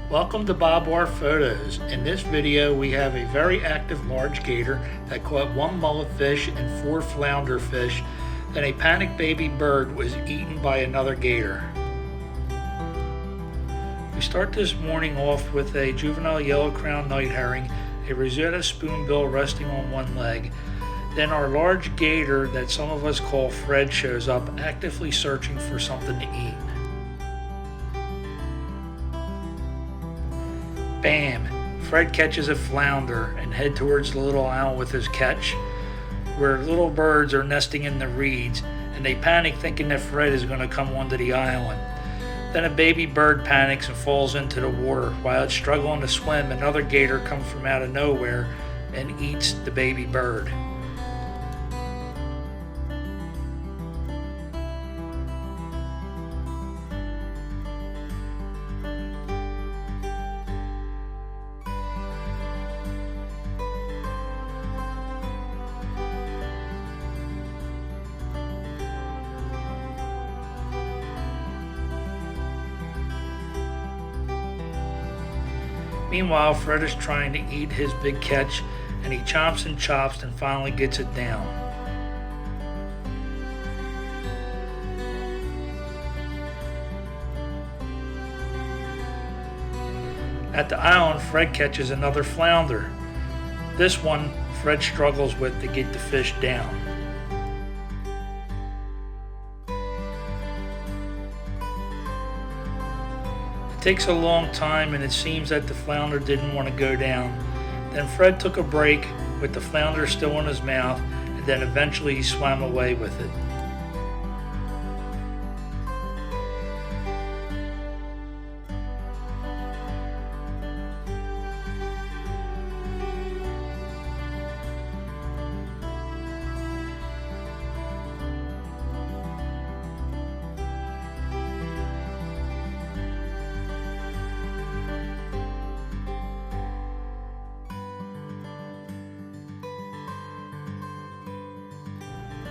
Welcome to Bobwar Photos. In this video we have a very active large gator that caught 1 mullet fish and 4 flounder fish. Then a panicked baby bird was eaten by another gator. We start this morning off with a juvenile yellow-crowned night herring, a Rosetta spoonbill resting on one leg. Then our large gator that some of us call Fred shows up, actively searching for something to eat. Bam! Fred catches a flounder and head towards the little island with his catch, where little birds are nesting in the reeds, and they panic thinking that Fred is going to come onto the island. Then a baby bird panics and falls into the water. While it's struggling to swim, another gator comes from out of nowhere and eats the baby bird. Meanwhile, Fred is trying to eat his big catch, and he chomps and chops and finally gets it down. At the island, Fred catches another flounder. This one, Fred struggles with to get the fish down. It takes a long time, and it seems that the flounder didn't want to go down. Then Fred took a break with the flounder still in his mouth, and then eventually he swam away with it.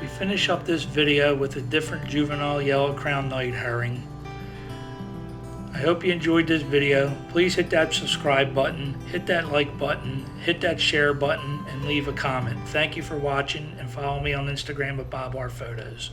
We finish up this video with a different juvenile yellow-crowned night herring. I hope you enjoyed this video. Please hit that subscribe button, hit that like button, hit that share button, and leave a comment. Thank you for watching, and follow me on Instagram at Bobwar Photos.